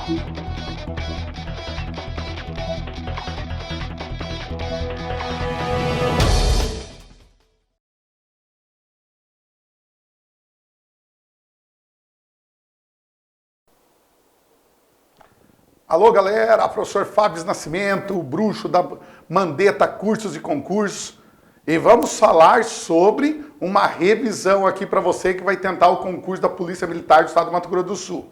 Alô, galera, professor Fábio Nascimento, o bruxo da Mandetta Cursos e Concursos. E vamos falar sobre uma revisão aqui para você que vai tentar o concurso da Polícia Militar do Estado do Mato Grosso do Sul.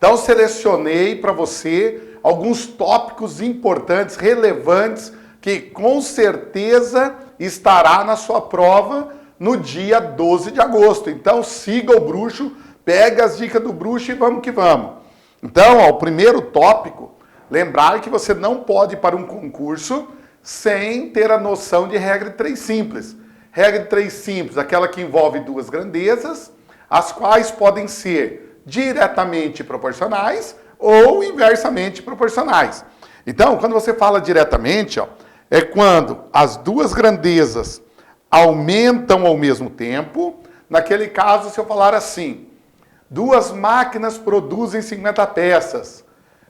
Então, selecionei para você alguns tópicos importantes, relevantes, que com certeza estará na sua prova no dia 12 de agosto. Então, siga o bruxo, pega as dicas do bruxo e vamos que vamos. Então, ó, o primeiro tópico, lembrar que você não pode ir para um concurso sem ter a noção de regra de 3 simples. Regra de 3 simples, aquela que envolve 2 grandezas, as quais podem ser diretamente proporcionais ou inversamente proporcionais. Então, quando você fala diretamente, ó, é quando as 2 grandezas aumentam ao mesmo tempo. Naquele caso, se eu falar assim: 2 máquinas produzem 50 peças.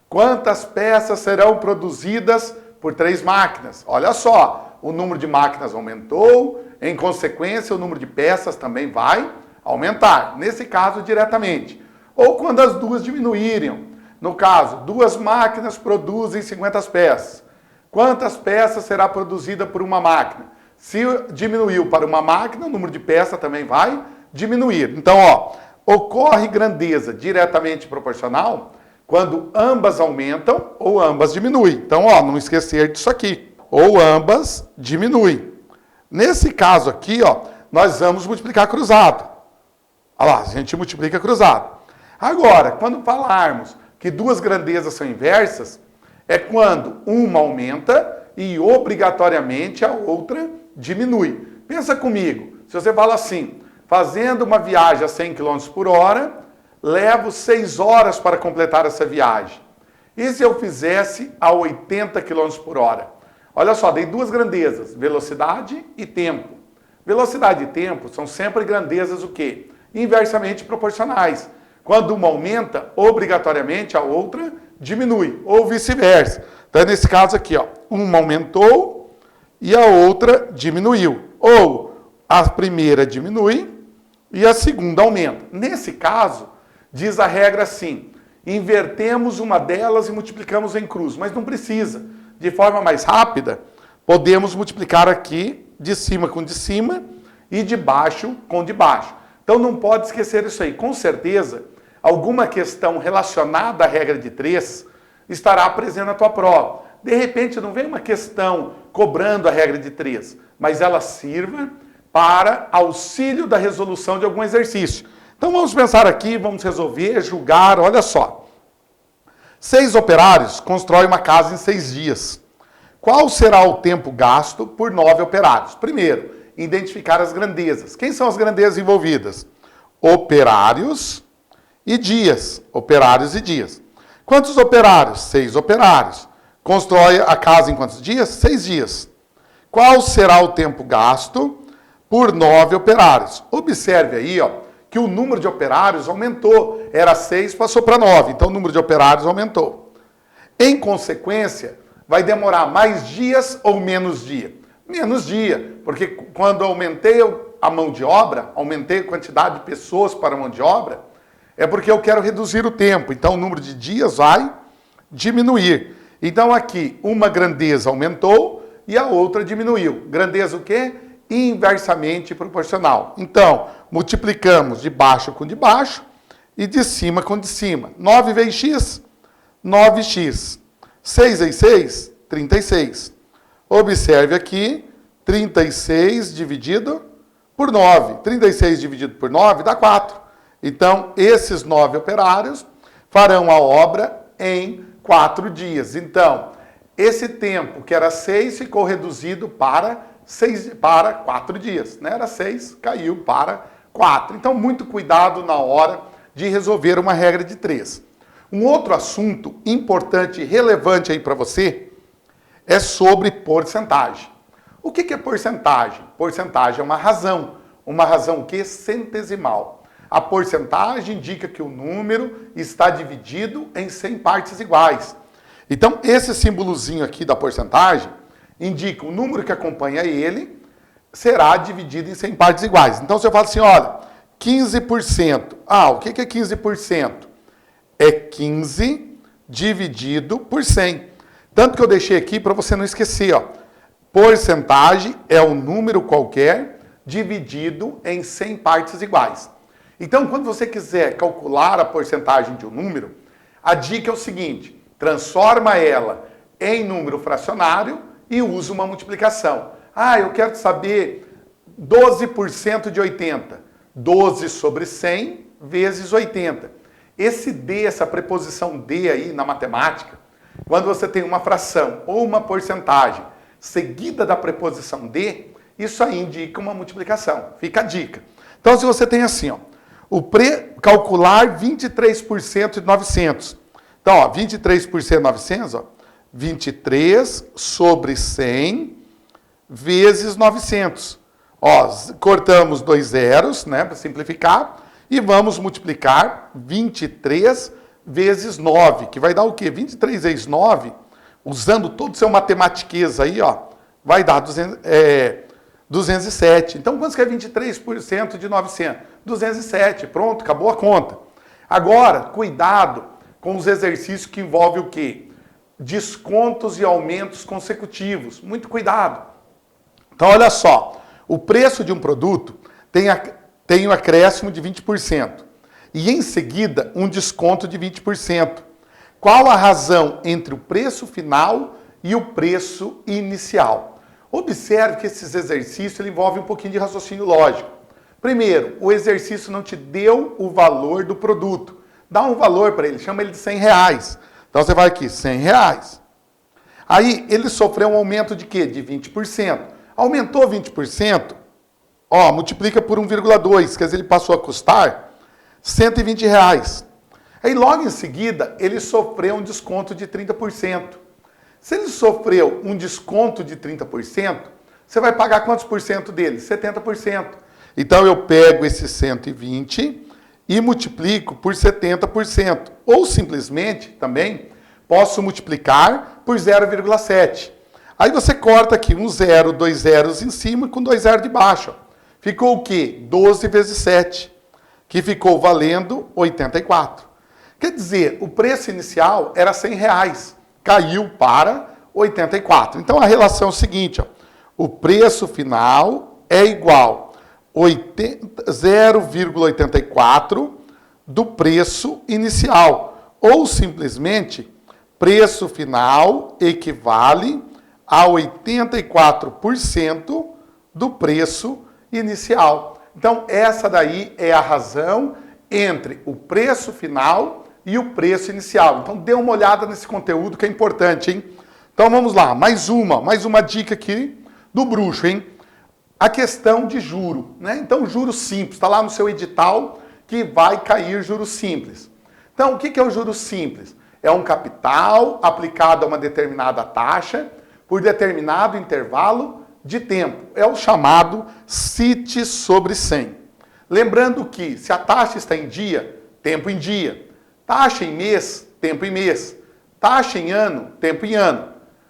Quantas peças serão produzidas por 3 máquinas? Olha só, o número de máquinas aumentou, em consequência, o número de peças também vai aumentar. Nesse caso, diretamente. Ou quando as 2 diminuírem. No caso, 2 máquinas produzem 50 peças. Quantas peças será produzida por uma máquina? Se diminuiu para uma máquina, o número de peças também vai diminuir. Então, ó, ocorre grandeza diretamente proporcional quando ambas aumentam ou ambas diminuem. Então, ó, não esquecer disso aqui. Ou ambas diminuem. Nesse caso aqui, ó, nós vamos multiplicar cruzado. Olha lá, a gente multiplica cruzado. Agora, quando falarmos que 2 grandezas são inversas, é quando uma aumenta e obrigatoriamente a outra diminui. Pensa comigo, se você fala assim: fazendo uma viagem a 100 km por hora, levo 6 horas para completar essa viagem. E se eu fizesse a 80 km por hora? Olha só, dei 2 grandezas, velocidade e tempo. Velocidade e tempo são sempre grandezas o quê? Inversamente proporcionais. Quando uma aumenta, obrigatoriamente a outra diminui, ou vice-versa. Então, nesse caso aqui, ó, uma aumentou e a outra diminuiu. Ou a primeira diminui e a segunda aumenta. Nesse caso, diz a regra assim: invertemos uma delas e multiplicamos em cruz. Mas não precisa. De forma mais rápida, podemos multiplicar aqui de cima com de cima e de baixo com de baixo. Então não pode esquecer isso aí. Com certeza, alguma questão relacionada à regra de 3 estará presente na tua prova. De repente, não vem uma questão cobrando a regra de 3, mas ela sirva para auxílio da resolução de algum exercício. Então vamos pensar aqui, vamos resolver, julgar, olha só. 6 operários constroem uma casa em 6 dias. Qual será o tempo gasto por 9 operários? Primeiro, identificar as grandezas. Quem são as grandezas envolvidas? Operários e dias. Operários e dias. Quantos operários? 6 operários. Constrói a casa em quantos dias? 6 dias. Qual será o tempo gasto por 9 operários? Observe aí, ó, que o número de operários aumentou. Era 6, passou para 9. Então, o número de operários aumentou. Em consequência, vai demorar mais dias ou menos dia? Menos dia, porque quando aumentei a mão de obra, aumentei a quantidade de pessoas para a mão de obra, é porque eu quero reduzir o tempo. Então, o número de dias vai diminuir. Então, aqui, uma grandeza aumentou e a outra diminuiu. Grandeza o quê? Inversamente proporcional. Então, multiplicamos de baixo com de baixo e de cima com de cima. 9 vezes x, 9x. 6 vezes 6, 36. Observe aqui, 36 dividido por 9. 36 dividido por 9 dá 4. Então, esses 9 operários farão a obra em 4 dias. Então, esse tempo que era 6 ficou reduzido para 4 dias. Né? Era 6, caiu para 4. Então, muito cuidado na hora de resolver uma regra de 3. Um outro assunto importante e relevante aí para você é sobre porcentagem. O que é porcentagem? Porcentagem é uma razão o quê? Centesimal. A porcentagem indica que o número está dividido em 100 partes iguais. Então, esse símbolozinho aqui da porcentagem indica o número que acompanha ele será dividido em 100 partes iguais. Então, se eu falo assim, olha, 15%. Ah, o que é 15%? É 15 dividido por 100. Tanto que eu deixei aqui para você não esquecer, ó. Porcentagem é um número qualquer dividido em 100 partes iguais. Então, quando você quiser calcular a porcentagem de um número, a dica é o seguinte, transforma ela em número fracionário e usa uma multiplicação. Ah, eu quero saber 12% de 80. 12 sobre 100 vezes 80. Esse D, essa preposição D aí na matemática, quando você tem uma fração ou uma porcentagem seguida da preposição D, isso aí indica uma multiplicação. Fica a dica. Então, se você tem assim, ó, calcular 23% de 900. Então, ó, 23% de 900, ó, 23 sobre 100 vezes 900. Ó, cortamos 2 zeros, né, para simplificar, e vamos multiplicar 23 vezes 9, que vai dar o quê? 23 vezes 9, usando todo o seu matematiquês aí, ó, vai dar 207. Então, quanto que é 23% de 900? 207. Pronto, acabou a conta. Agora, cuidado com os exercícios que envolvem o quê? Descontos e aumentos consecutivos. Muito cuidado. Então, olha só. O preço de um produto tem um acréscimo de 20%. E, em seguida, um desconto de 20%. Qual a razão entre o preço final e o preço inicial? Observe que esses exercícios envolvem um pouquinho de raciocínio lógico. Primeiro, o exercício não te deu o valor do produto. Dá um valor para ele, chama ele de R$100. Então, você vai aqui, R$100. Aí, ele sofreu um aumento de quê? De 20%. Aumentou 20%, ó, multiplica por 1,2, quer dizer, ele passou a custar R$120. Aí, logo em seguida, ele sofreu um desconto de 30%. Se ele sofreu um desconto de 30%, você vai pagar quantos por cento dele? 70%. Então, eu pego esse 120 e multiplico por 70%. Ou, simplesmente, também, posso multiplicar por 0,7. Aí você corta aqui um zero, 2 zeros em cima com 2 zeros de baixo. Ficou o quê? 12 vezes 7, que ficou valendo 84. Quer dizer, o preço inicial era R$100, caiu para 84. Então a relação é o seguinte, ó, o preço final é igual a 0,84 do preço inicial. Ou simplesmente, preço final equivale a 84% do preço inicial. Então, essa daí é a razão entre o preço final e o preço inicial. Então, dê uma olhada nesse conteúdo que é importante, hein? Então, vamos lá. Mais uma dica aqui do bruxo, hein? A questão de juro, né? Então, juro simples. Está lá no seu edital que vai cair juros simples. Então, o que é o juro simples? É um capital aplicado a uma determinada taxa por determinado intervalo de tempo. É o chamado CIT sobre 100. Lembrando que se a taxa está em dia, tempo em dia. Taxa em mês, tempo em mês. Taxa em ano, tempo em ano.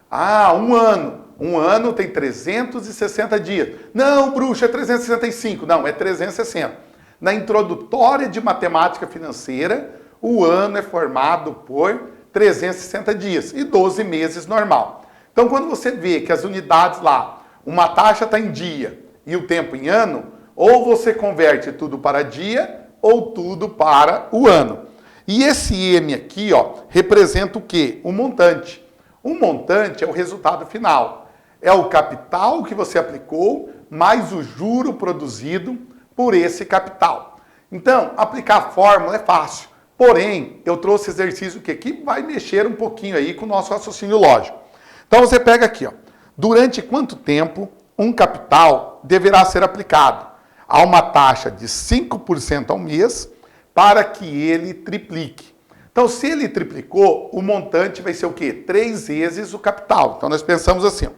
Ah, um ano. Um ano tem 360 dias. Não, bruxo, é 365. Não, é 360. Na introdutória de matemática financeira, o ano é formado por 360 dias e 12 meses normal. Então, quando você vê que as unidades lá, uma taxa está em dia e o tempo em ano, ou você converte tudo para dia ou tudo para o ano. E esse M aqui, ó, representa o quê? O montante. O montante é o resultado final. É o capital que você aplicou, mais o juro produzido por esse capital. Então, aplicar a fórmula é fácil. Porém, eu trouxe exercício que vai mexer um pouquinho aí com o nosso raciocínio lógico. Então, você pega aqui, ó, durante quanto tempo um capital deverá ser aplicado a uma taxa de 5% ao mês para que ele triplique. Então, se ele triplicou, o montante vai ser o quê? 3 vezes o capital. Então, nós pensamos assim, ó,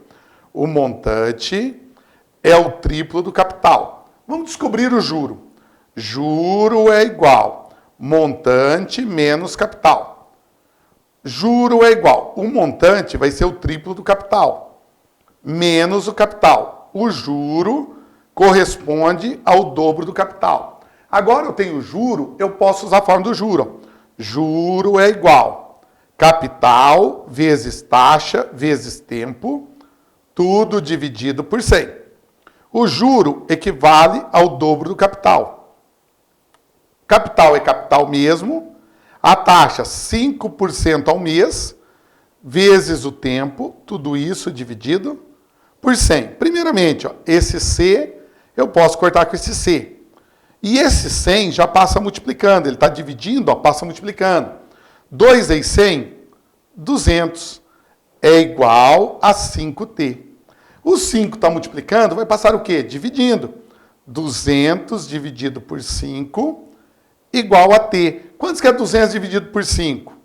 o montante é o triplo do capital. Vamos descobrir o juro. Juro é igual montante menos capital. Juro é igual. O montante vai ser o triplo do capital, menos o capital. O juro corresponde ao dobro do capital. Agora eu tenho juro, eu posso usar a forma do juro. Juro é igual capital vezes taxa vezes tempo, tudo dividido por 100. O juro equivale ao dobro do capital. Capital é capital mesmo, a taxa 5% ao mês, vezes o tempo, tudo isso dividido por 100. Primeiramente, ó, esse C eu posso cortar com esse C. E esse 100 já passa multiplicando, ele está dividindo, ó, passa multiplicando. 2 vezes 100, 200, é igual a 5T. O 5 está multiplicando, vai passar o quê? Dividindo. 200 dividido por 5 igual a T. Quantos que é 200 dividido por 5?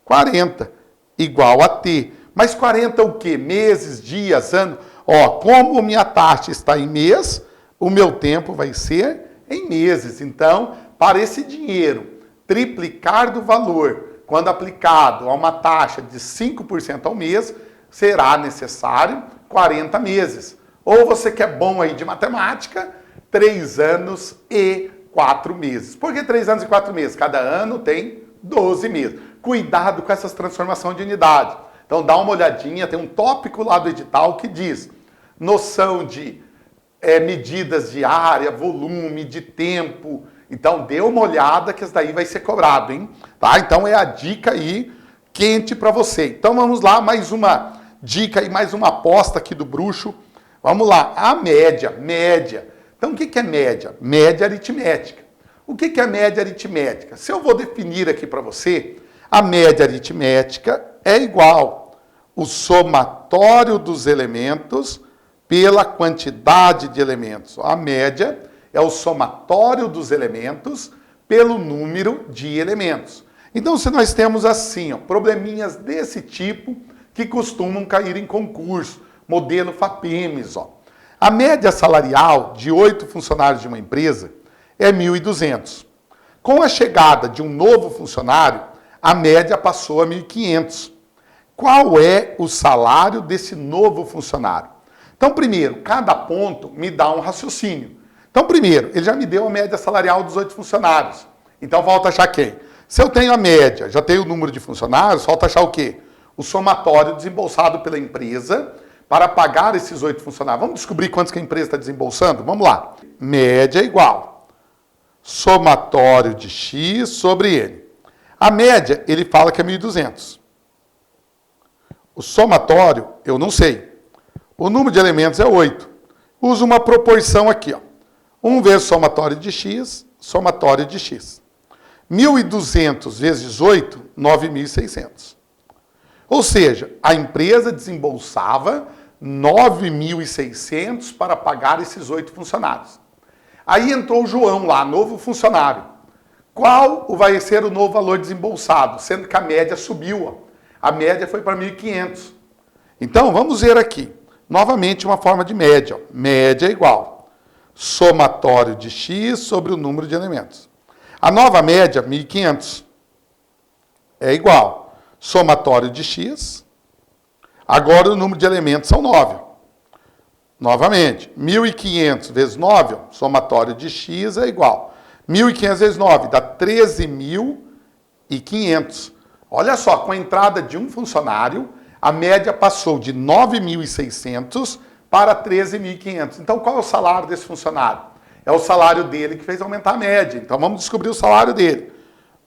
40. Igual a T. Mas 40 o quê? Meses, dias, anos? Ó, como minha taxa está em mês, o meu tempo vai ser em meses. Então, para esse dinheiro triplicar do valor, quando aplicado a uma taxa de 5% ao mês, será necessário 40 meses. Ou você que é bom aí de matemática, 3 anos e 4 meses. Por que 3 anos e 4 meses? Cada ano tem 12 meses. Cuidado com essas transformações de unidade. Então dá uma olhadinha, tem um tópico lá do edital que diz noção de medidas de área, volume, de tempo. Então dê uma olhada que isso daí vai ser cobrado, hein? Tá? Então é a dica aí quente para você. Então vamos lá, mais uma dica e mais uma aposta aqui do bruxo. Vamos lá, a média. Então o que é média? Média aritmética. O que é média aritmética? Se eu vou definir aqui para você, a média aritmética é igual o somatório dos elementos pela quantidade de elementos. A média é o somatório dos elementos pelo número de elementos. Então, se nós temos assim, ó, probleminhas desse tipo que costumam cair em concurso, modelo FAPEMS, ó. A média salarial de 8 funcionários de uma empresa é 1.200. Com a chegada de um novo funcionário, a média passou a 1.500. Qual é o salário desse novo funcionário? Então, primeiro, cada ponto me dá um raciocínio. Então, primeiro, ele já me deu a média salarial dos 8 funcionários. Então, falta achar quem? Se eu tenho a média, já tenho o número de funcionários, falta achar o quê? O somatório desembolsado pela empresa para pagar esses 8 funcionários. Vamos descobrir quantos que a empresa está desembolsando? Vamos lá. Média igual somatório de X sobre N. A média, ele fala que é 1.200. O somatório, eu não sei. O número de elementos é 8. Uso uma proporção aqui, ó. 1 vezes somatório de X, somatório de X. 1.200 vezes 8, 9.600. Ou seja, a empresa desembolsava 9.600 para pagar esses 8 funcionários. Aí entrou o João lá, novo funcionário. Qual vai ser o novo valor desembolsado? Sendo que a média subiu, ó. A média foi para 1.500. Então, vamos ver aqui. Novamente, uma forma de média. Ó. Média é igual somatório de X sobre o número de elementos. A nova média, 1.500, é igual somatório de X. Agora, o número de elementos são 9. Novamente, 1.500 vezes 9, ó, somatório de X é igual. 1.500 vezes 9 dá 13.500. Olha só, com a entrada de um funcionário, a média passou de 9.600 para 13.500. Então, qual é o salário desse funcionário? É o salário dele que fez aumentar a média. Então, vamos descobrir o salário dele.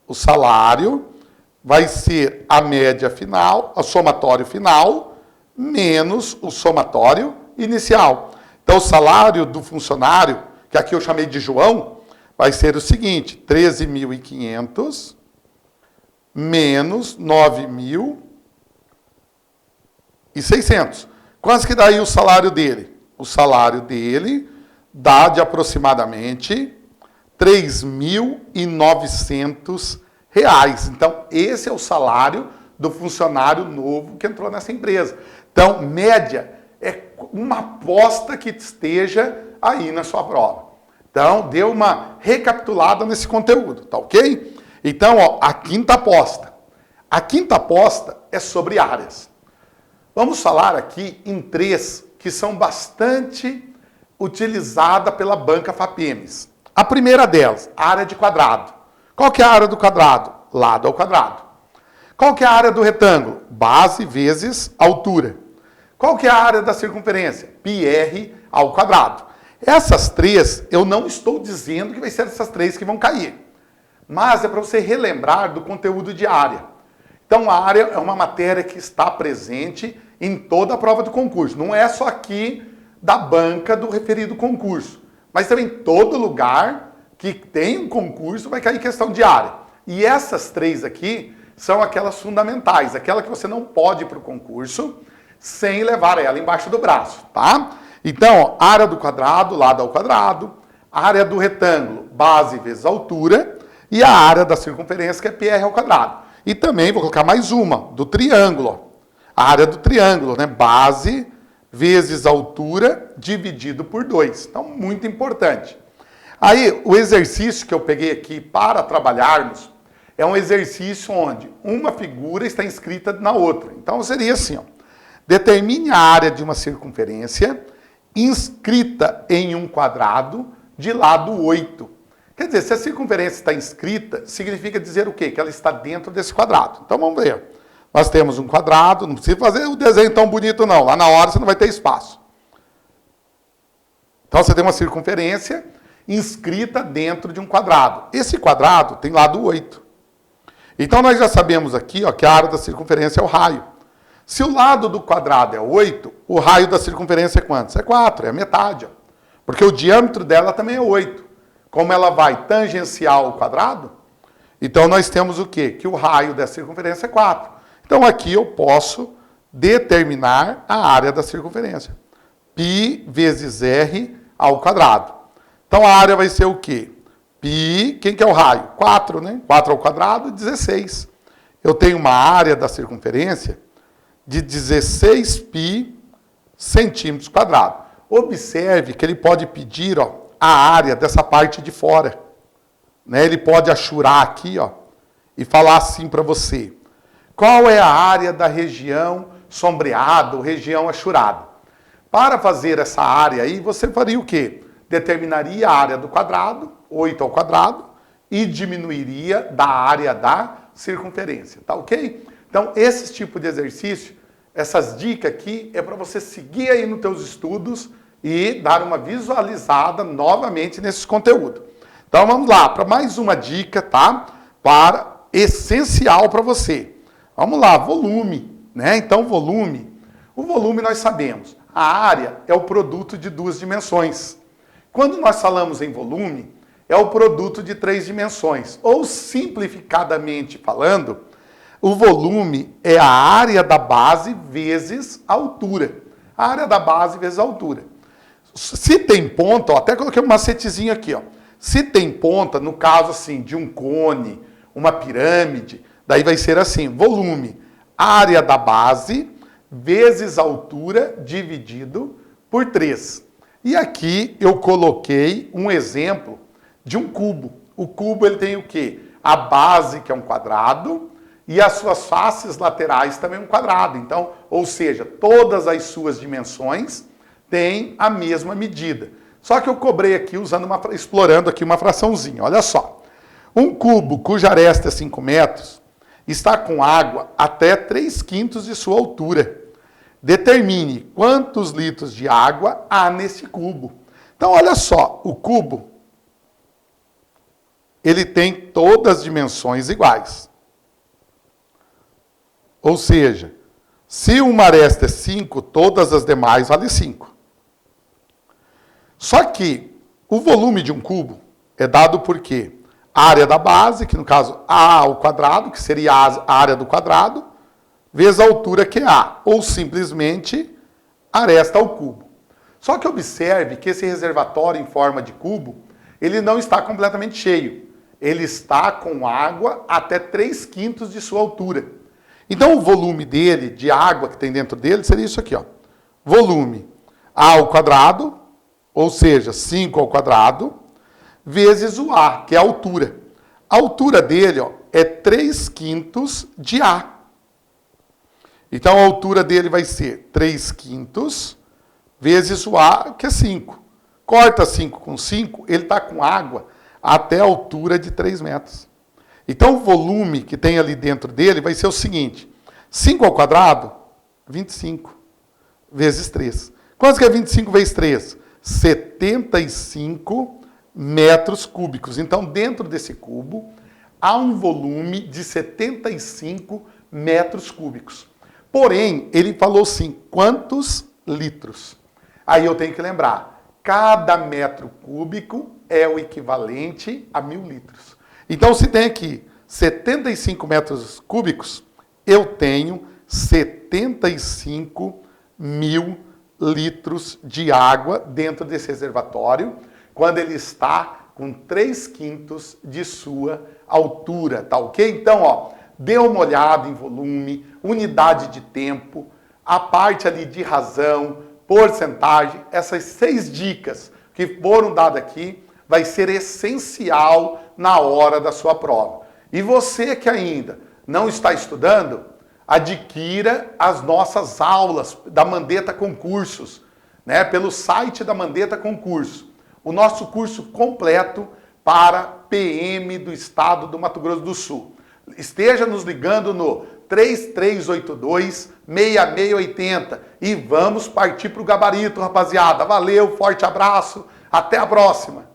O salário vai ser a média final, o somatório final, menos o somatório inicial. Então, o salário do funcionário, que aqui eu chamei de João, vai ser o seguinte, 13.500 menos 9.600. Quanto que dá aí o salário dele? O salário dele dá de aproximadamente R$ 3.900. Então, esse é o salário do funcionário novo que entrou nessa empresa. Então, média é uma aposta que esteja aí na sua prova. Então, deu uma recapitulada nesse conteúdo, tá ok? Então, ó, a quinta aposta. A quinta aposta é sobre áreas. Vamos falar aqui em 3 que são bastante utilizadas pela banca FAPEMS. A primeira delas, área de quadrado. Qual que é a área do quadrado? Lado ao quadrado. Qual que é a área do retângulo? Base vezes altura. Qual que é a área da circunferência? πr ao quadrado. Essas 3, eu não estou dizendo que vai ser essas 3 que vão cair. Mas é para você relembrar do conteúdo de área. Então, a área é uma matéria que está presente em toda a prova do concurso. Não é só aqui da banca do referido concurso. Mas também em todo lugar que tem um concurso vai cair questão de área. E essas 3 aqui são aquelas fundamentais. Aquela que você não pode ir para o concurso sem levar ela embaixo do braço, tá? Então, ó, área do quadrado, lado ao quadrado. Área do retângulo, base vezes altura. E a área da circunferência, que é πr ao quadrado. E também vou colocar mais uma, do triângulo. Ó. A área do triângulo, né? Base vezes altura dividido por 2. Então, muito importante. Aí, o exercício que eu peguei aqui para trabalharmos é um exercício onde uma figura está inscrita na outra. Então, seria assim, ó. Determine a área de uma circunferência inscrita em um quadrado de lado 8. Quer dizer, se a circunferência está inscrita, significa dizer o quê? Que ela está dentro desse quadrado. Então, vamos ver. Nós temos um quadrado, não precisa fazer o desenho tão bonito não. Lá na hora você não vai ter espaço. Então, você tem uma circunferência inscrita dentro de um quadrado. Esse quadrado tem lado 8. Então, nós já sabemos aqui ó, que a área da circunferência é o raio. Se o lado do quadrado é 8, o raio da circunferência é quanto? É 4, é a metade. Ó. Porque o diâmetro dela também é 8. Como ela vai tangencial ao quadrado, então nós temos o quê? Que o raio dessa circunferência é 4. Então aqui eu posso determinar a área da circunferência. π vezes r ao quadrado. Então a área vai ser o quê? π, quem que é o raio? 4, né? 4 ao quadrado, 16. Eu tenho uma área da circunferência de 16π centímetros quadrados. Observe que ele pode pedir ó, a área dessa parte de fora. Né? Ele pode achurar aqui ó, e falar assim para você. Qual é a área da região sombreada ou região achurada? Para fazer essa área aí, você faria o quê? Determinaria a área do quadrado, 8 ao quadrado, e diminuiria da área da circunferência. Tá ok? Então, esse tipo de exercício, essas dicas aqui, é para você seguir aí nos teus estudos e dar uma visualizada novamente nesse conteúdo. Então vamos lá, para mais uma dica, tá? Para essencial para você. Vamos lá, volume, né? Então volume, o volume nós sabemos, a área é o produto de 2 dimensões. Quando nós falamos em volume, é o produto de 3 dimensões. Ou simplificadamente falando, o volume é a área da base vezes a altura. A área da base vezes a altura. Se tem ponta, ó, até coloquei um macetezinho aqui, ó. Se tem ponta, no caso assim, de um cone, uma pirâmide, daí vai ser assim, volume, área da base vezes a altura dividido por 3. E aqui eu coloquei um exemplo de um cubo. O cubo ele tem o quê? A base, que é um quadrado, e as suas faces laterais também um quadrado. Então, ou seja, todas as suas dimensões têm a mesma medida. Só que eu cobrei aqui explorando aqui uma fraçãozinha. Olha só. Um cubo cuja aresta é 5 metros está com água até 3/5 de sua altura. Determine quantos litros de água há nesse cubo. Então, olha só. O cubo, ele tem todas as dimensões iguais. Ou seja, se uma aresta é 5, todas as demais valem 5. Só que o volume de um cubo é dado por quê? A área da base, que no caso A ao quadrado, que seria a área do quadrado, vezes a altura que é A, ou simplesmente aresta ao cubo. Só que observe que esse reservatório em forma de cubo, ele não está completamente cheio. Ele está com água até 3/5 de sua altura. Então o volume dele, de água que tem dentro dele, seria isso aqui, ó. Volume A ao quadrado, ou seja, 5 ao quadrado, vezes o A, que é a altura. A altura dele, ó, é 3/5 de A. Então, a altura dele vai ser 3/5 vezes o A, que é 5. Corta 5 com 5, ele está com água até a altura de 3 metros. Então, o volume que tem ali dentro dele vai ser o seguinte. 5 ao quadrado, 25, vezes 3. Quanto que é 25 vezes 3? 75 metros cúbicos. Então, dentro desse cubo, há um volume de 75 metros cúbicos. Porém, ele falou assim, quantos litros? Aí eu tenho que lembrar, cada metro cúbico é o equivalente a 1.000 litros. Então, se tem aqui 75 metros cúbicos, eu tenho 75.000 litros de água dentro desse reservatório, quando ele está com 3/5 de sua altura, tá ok? Então, ó, dê uma olhada em volume, unidade de tempo, a parte ali de razão, porcentagem, essas 6 dicas que foram dadas aqui, vai ser essencial na hora da sua prova. E você que ainda não está estudando, adquira as nossas aulas da Mandetta Concursos, né, pelo site da Mandetta Concurso. O nosso curso completo para PM do estado do Mato Grosso do Sul. Esteja nos ligando no 3382-6680 e vamos partir para o gabarito, rapaziada. Valeu, forte abraço, até a próxima.